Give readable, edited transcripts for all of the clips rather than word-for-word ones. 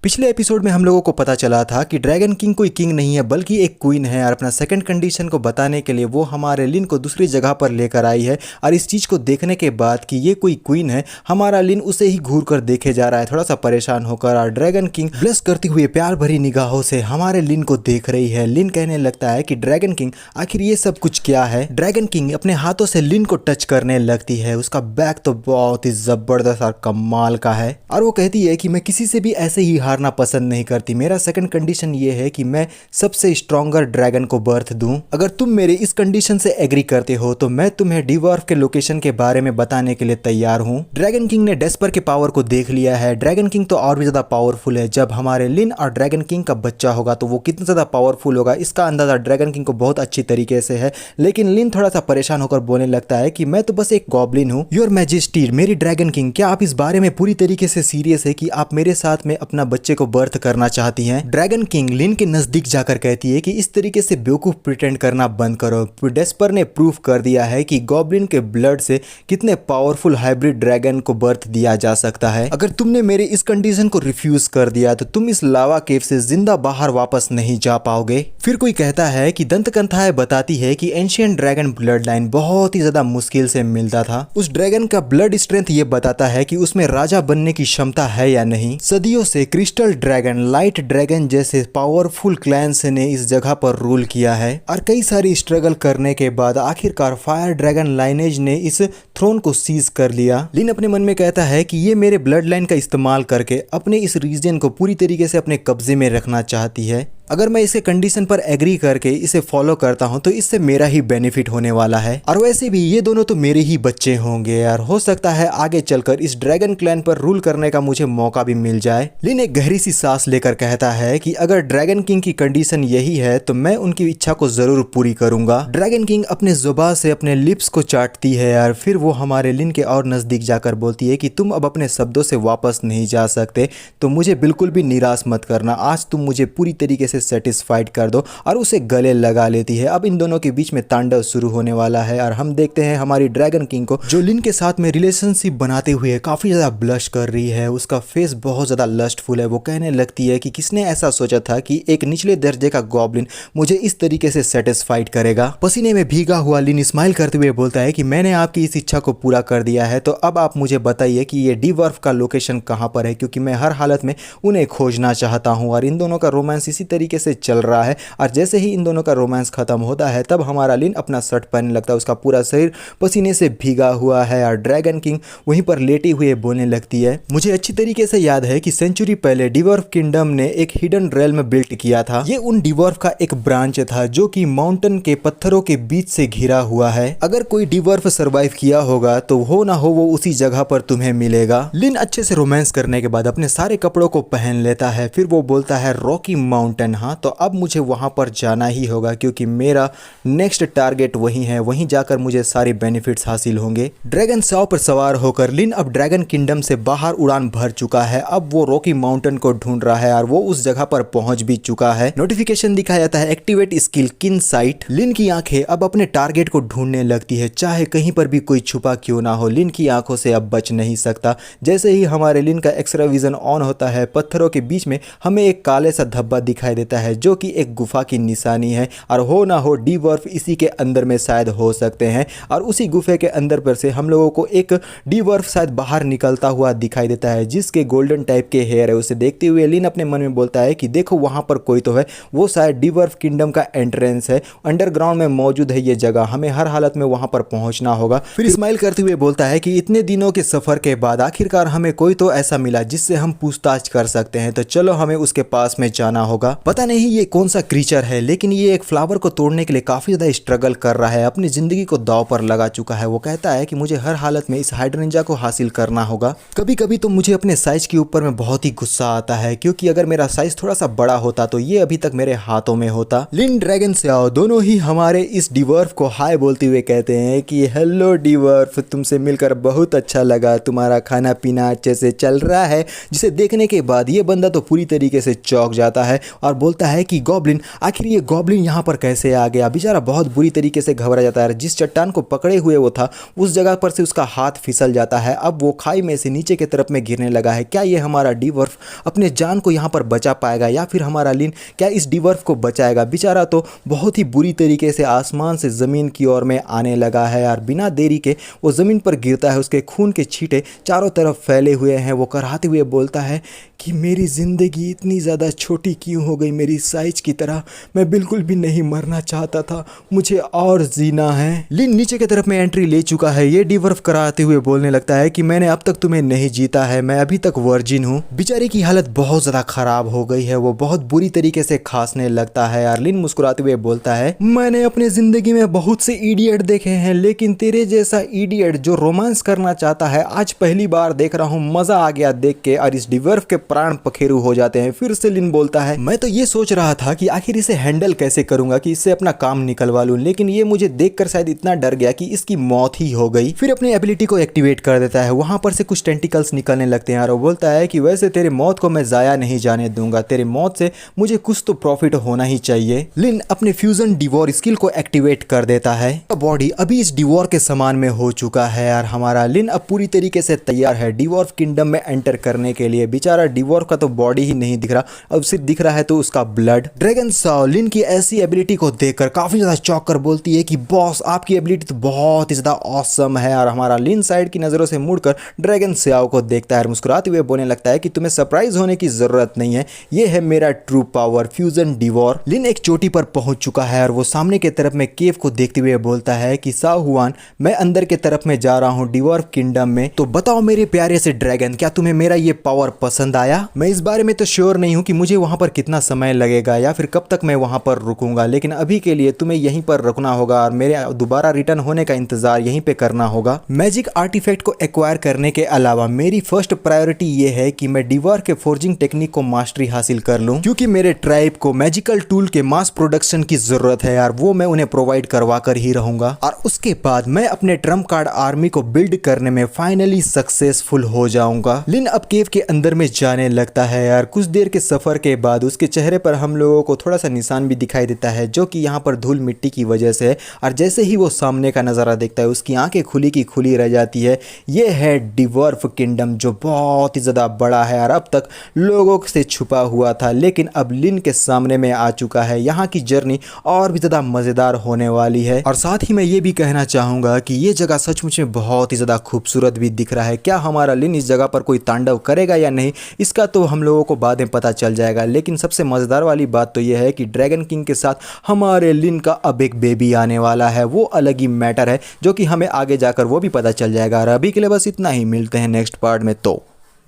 पिछले एपिसोड में हम लोगों को पता चला था कि ड्रैगन किंग कोई किंग नहीं है बल्कि एक क्वीन है और अपना सेकंड कंडीशन को बताने के लिए वो हमारे लिन को दूसरी जगह पर लेकर आई है। और इस चीज़ को देखने के बाद कि ये कोई क्वीन है, हमारा लिन उसे ही घूर कर देखे जा रहा है थोड़ा सा परेशान होकर। और ड्रैगन किंग ब्लश करते हुए प्यार भरी निगाहों से हमारे लिन को देख रही है। लिन कहने लगता है कि ड्रैगन किंग आखिर ये सब कुछ क्या है। ड्रैगन किंग अपने हाथों से लिन को टच करने लगती है। उसका बैग तो बहुत ही जबरदस्त और कमाल का है और वो कहती है कि मैं किसी से भी ऐसे ही हारना पसंद नहीं करती। मेरा सेकंड कंडीशन ये है कि मैं सबसे स्ट्रॉन्गर ड्रैगन को बर्थ दूं। अगर तुम मेरे इस कंडीशन से एग्री करते हो तो मैं तुम्हें डिवर्फ के लोकेशन के बारे में बताने के लिए तैयार हूं। ड्रैगन किंग ने डेस्पर के पावर को देख लिया है। ड्रैगन किंग तो और भी ज्यादा पावरफुल है। जब हमारे लिन और ड्रैगन किंग का बच्चा होगा तो वो कितना ज्यादा पावरफुल होगा इसका अंदाजा ड्रैगन किंग को बहुत अच्छी तरीके से है। लेकिन लिन थोड़ा सा परेशान होकर बोलने लगता है कि मैं तो बस एक गॉब्लिन हूँ। योर मैजेस्टी, मेरी ड्रैगन किंग, क्या आप इस बारे में पूरी तरीके से सीरियस है कि आप मेरे साथ में अपना बच्चे को बर्थ करना चाहती हैं? ड्रैगन किंग लिन के नजदीक जाकर कहती है कि इस तरीके से बेवकूफ प्रिटेंड करना बंद करो। डेस्पर ने प्रूफ कर दिया है कि गॉब्लिन के ब्लड से कितने पावरफुल हाइब्रिड ड्रैगन को बर्थ दिया जा सकता है। अगर तुमने मेरे इस कंडीशन को रिफ्यूज कर दिया तो तुम इस लावा केव से जिंदा बाहर वापस नहीं जा पाओगे। फिर कोई कहता है कि दंतकंथाएं बताती है कि एंशिएंट ड्रैगन ब्लड लाइन बहुत ही ज्यादा मुश्किल से मिलता था। उस ड्रैगन का ब्लड स्ट्रेंथ ये बताता है कि उसमें राजा बनने की क्षमता है या नहीं। सदियों से क्रिस्टल ड्रैगन, लाइट ड्रैगन जैसे पावरफुल क्लैंस ने इस जगह पर रूल किया है और कई सारी स्ट्रगल करने के बाद आखिरकार फायर ड्रैगन लाइनेज ने इस थ्रोन को सीज कर लिया। लिन अपने मन में कहता है कि ये मेरे ब्लड लाइन का इस्तेमाल करके अपने इस रीजन को पूरी तरीके से अपने कब्जे में रखना चाहती है। अगर मैं इसके कंडीशन पर एग्री करके इसे फॉलो करता हूं तो इससे मेरा ही बेनिफिट होने वाला है और वैसे भी ये दोनों तो मेरे ही बच्चे होंगे यार। हो सकता है आगे चलकर इस ड्रैगन क्लैन पर रूल करने का मुझे मौका भी मिल जाए। लिन एक गहरी सी सांस लेकर कहता है कि अगर ड्रैगन किंग की कंडीशन यही है तो मैं उनकी इच्छा को जरूर पूरी करूंगा। ड्रैगन किंग अपने जुबान से अपने लिप्स को चाटती है यार। फिर वो हमारे लिन के और नजदीक जाकर बोलती है कि तुम अब अपने शब्दों से वापस नहीं जा सकते, तो मुझे बिल्कुल भी निराश मत करना। आज तुम मुझे पूरी तरीके से सेटिस्फाइड कर दो और उसे गले लगा लेती है। अब इन दोनों के बीच में तांडव शुरू होने वाला है और हम देखते हैं हमारी ड्रैगन किंग को जो लिन के साथ में रिलेशनशिप बनाते हुए काफी ज्यादा ब्लश कर रही है। उसका फेस बहुत ज्यादा लस्टफुल है। वो कहने लगती है कि किसने ऐसा सोचा था कि एक निचले दर्जे का गॉब्लिन मुझे इस तरीके से सेटिस्फाइड करेगा। पसीने में भीगा हुआ लिन स्माइल करते हुए बोलता है कि मैंने आपकी इस इच्छा को पूरा कर दिया है, तो अब आप मुझे बताइए कि ये डिवर्फ का लोकेशन कहाँ पर है, क्योंकि मैं हर हालत में उन्हें खोजना चाहता हूँ। और इन दोनों का रोमांस इसी तरीके से चल रहा है और जैसे ही इन दोनों का रोमांस खत्म होता है तब हमारा लिन अपना शर्ट पहनने लगता है। उसका पूरा शरीर पसीने से भीगा हुआ है और ड्रैगन किंग वहीं पर लेटी हुए बोलने लगती है, मुझे अच्छी तरीके से याद है कि सेंचुरी पहले डिवर्फ किंगडम ने एक हिडन रेल्म बिल्ट किया था। ये उन डिवर्फ का एक ब्रांच था जो कि माउंटेन के पत्थरों के बीच से घिरा हुआ है। अगर कोई डिवर्फ सर्वाइव किया होगा तो हो ना हो वो उसी जगह पर तुम्हें मिलेगा। लिन अच्छे से रोमांस करने के बाद अपने सारे कपड़ों को पहन लेता है। फिर वो बोलता है रॉकी माउंटेन, हाँ तो अब मुझे वहां पर जाना ही होगा क्योंकि मेरा नेक्स्ट टारगेट वही है। वहीं जाकर मुझे सारे बेनिफिट्स हासिल होंगे। ड्रैगन सॉ पर सवार होकर लिन अब ड्रैगन किंगडम से बाहर उड़ान भर चुका है। अब वो रॉकी माउंटेन को ढूंढ रहा है और वो उस जगह पर पहुंच भी चुका है। नोटिफिकेशन दिखाया जाता है एक्टिवेट स्किल किन साइट। लिन की आंखें अब अपने टारगेट को ढूंढने लगती है, चाहे कहीं पर भी कोई छुपा क्यों ना हो। लिन की आंखों से अब बच नहीं सकता। जैसे ही हमारे लिन का एक्सरा विजन ऑन होता है पत्थरों के बीच में हमें एक काले सा धब्बा दिखाई देता है जो कि एक गुफा की निशानी है और हो ना हो डिवर्फ इसी के अंदर में शायद हो सकते हैं। और उसी गुफे के अंदर पर से हम लोगों को एक डिवर्फ शायद बाहर निकलता हुआ दिखाई देता है जिसके गोल्डन टाइप के हेयर है। उसे देखते हुए लिन अपने मन में बोलता है कि देखो वहां पर कोई तो है, वो शायद डिवर्फ किंगडम का एंट्रेंस है। अंडरग्राउंड में मौजूद है ये जगह, हमें हर हालत में वहां पर पहुंचना होगा। फिर स्माइल करते हुए बोलता है कि इतने दिनों के सफर के बाद आखिरकार हमें कोई तो ऐसा मिला जिससे हम पूछताछ कर सकते हैं, तो चलो हमें उसके पास में जाना होगा। पता नहीं ये कौन सा क्रीचर है लेकिन ये एक फ्लावर को तोड़ने के लिए काफी ज्यादा स्ट्रगल कर रहा है, अपनी जिंदगी को दांव पर लगा चुका है। वो कहता है कि मुझे हर हालत में इस हाइड्रेंजा को हासिल करना होगा। कभी कभी तो मुझे अपने साइज के ऊपर में बहुत ही गुस्सा आता है क्योंकि अगर मेरा साइज थोड़ा सा बड़ा होता तो ये अभी तक मेरे हाथों में होता। लिन ड्रैगन से आओ दोनों ही हमारे इस डिवर्फ को हाय बोलते हुए कहते हैं कि हेलो डिवर्फ, तुमसे मिलकर बहुत अच्छा लगा, तुम्हारा खाना पीना अच्छे से चल रहा है। जिसे देखने के बाद ये बंदा तो पूरी तरीके से चौंक जाता है और बोलता है कि गॉब्लिन, आखिर ये गॉब्लिन यहाँ पर कैसे आ गया। बेचारा बहुत बुरी तरीके से घबरा जाता है। जिस चट्टान को पकड़े हुए वो था उस जगह पर से उसका हाथ फिसल जाता है। अब वो खाई में से नीचे की तरफ में गिरने लगा है। क्या ये हमारा डीवर्फ अपने जान को यहाँ पर बचा पाएगा या फिर हमारा लिन क्या इस डीवर्फ को बचाएगा। बेचारा तो बहुत ही बुरी तरीके से आसमान से ज़मीन की ओर में आने लगा है यार। बिना देरी के वो ज़मीन पर गिरता है। उसके खून के छींटे चारों तरफ फैले हुए हैं। वो कराहते हुए बोलता है कि मेरी ज़िंदगी इतनी ज़्यादा छोटी क्यों हो गई, मेरी साइज की तरह। मैं बिल्कुल भी नहीं मरना चाहता था, मुझे और जीना है। लिन नीचे की तरफ में एंट्री ले चुका है। ये डीवर्फ कराते हुए बोलने लगता है कि मैंने अब तक तुम्हें नहीं जीता है, मैं अभी तक वर्जिन हूँ। बेचारे की हालत बहुत ज़्यादा ख़राब हो गई है। वो बहुत बुरी तरीके से खांसने लगता है यार। लिन मुस्कुराते हुए बोलता है मैंने अपने ज़िंदगी में बहुत से इडियट देखे हैं, लेकिन तेरे जैसा इडियट जो रोमांस करना चाहता है आज पहली बार देख रहा हूँ। मज़ा आ गया देख के। और इस डीवर्फ के प्राण पखेरु हो जाते हैं। फिर से लिन बोलता है मैं तो ये सोच रहा था कि आखिर इसे हैंडल कैसे करूंगा कि इससे अपना काम निकलवा लूं, लेकिन ये मुझे देखकर शायद इतना डर गया कि इसकी मौत ही हो गई। फिर अपनी एबिलिटी को एक्टिवेट कर देता है। वहां पर से कुछ टेंटिकल्स निकलने लगते हैं और वो बोलता है कि वैसे तेरे मौत को मैं जाया नहीं जाने दूंगा, तेरे मौत से मुझे कुछ तो प्रॉफिट होना ही चाहिए। लिन अपने फ्यूजन डिवोर स्किल को एक्टिवेट कर देता है। बॉडी अभी इस डिवोर के समान में हो चुका है यार। हमारा लिन अब पूरी तरीके से तैयार है डिवॉर्फ किंगडम में एंटर करने के लिए। बेचारा डिवॉर्फ का तो बॉडी ही नहीं दिख रहा, अब सिर्फ दिख रहा है तो उसका ब्लड। ड्रैगन साओ लिन की ऐसी एबिलिटी को देखकर काफी ज्यादा चौंक कर बोलती है कि बॉस आपकी एबिलिटी तो बहुत ही ज्यादा ऑसम है। और हमारा लिन साइड की नजरों से मुड़कर ड्रैगन साओ को देखता है और मुस्कुराते हुए बोलने लगता है कि तुम्हें सरप्राइज होने की जरूरत नहीं है, ये है मेरा ट्रू पावर फ्यूजन डिवॉर। लिन एक चोटी पर पहुंच चुका है और वो सामने की तरफ में केव को देखते हुए बोलता है कि साओ हुआन मैं अंदर की तरफ में जा रहा हूँ डिवॉर्फ किंगडम में, तो बताओ मेरे प्यारे से ड्रैगन क्या तुम्हें मेरा ये पावर पसंद आया। मैं इस बारे में तो श्योर नहीं हूँ कि मुझे वहां पर कितना समय लगेगा या फिर कब तक मैं वहां पर रुकूंगा, लेकिन अभी के लिए तुम्हें यहीं पर रुकना होगा और मेरे दोबारा रिटर्न होने का इंतजार यहीं पे करना होगा। मैजिक आर्टिफैक्ट को एक्वायर करने के अलावा मेरी फर्स्ट प्रायोरिटी ये है कि मैं डिवॉर्फ के फोर्जिंग टेक्निक को मास्टरी हासिल कर लूं, क्योंकि मेरे ट्राइब को मैजिकल टूल के मास प्रोडक्शन की जरूरत है यार। वो मैं उन्हें प्रोवाइड करवा कर ही रहूंगा और उसके बाद मैं अपने ट्रम्प कार्ड आर्मी को बिल्ड करने में फाइनली सक्सेसफुल हो जाऊंगा। लिन अब केव के अंदर में जाने लगता है यार। कुछ देर के सफर के बाद उसके चेहरे पर हम लोगों को थोड़ा सा निशान भी दिखाई देता है, जो कि यहाँ पर धूल मिट्टी की वजह से है। और जैसे ही वो सामने का नज़ारा देखता है उसकी आंखें खुली की खुली रह जाती है। ये है डिवॉर्फ किंगडम जो बहुत ही ज़्यादा बड़ा है और अब तक लोगों से छुपा हुआ था, लेकिन अब लिन के सामने में आ चुका है। यहाँ की जर्नी और भी ज़्यादा मज़ेदार होने वाली है। और साथ ही मैं ये भी कहना चाहूँगा कि ये जगह सचमुच में बहुत ही ज़्यादा खूबसूरत भी दिख रहा है। क्या हमारा लिन इस जगह पर कोई तांडव करेगा या नहीं, इसका तो हम लोगों को बाद में पता चल जाएगा। लेकिन सबसे मज़ेदार वाली बात तो यह है कि ड्रैगन किंग के साथ हमारे लिन का अब एक बेबी आने वाला है। वो अलग ही मैटर है जो कि हमें आगे जाकर वो भी पता चल जाएगा। और अभी के लिए बस इतना ही, मिलते हैं नेक्स्ट पार्ट में, तो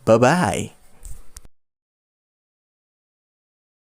बाय बाय।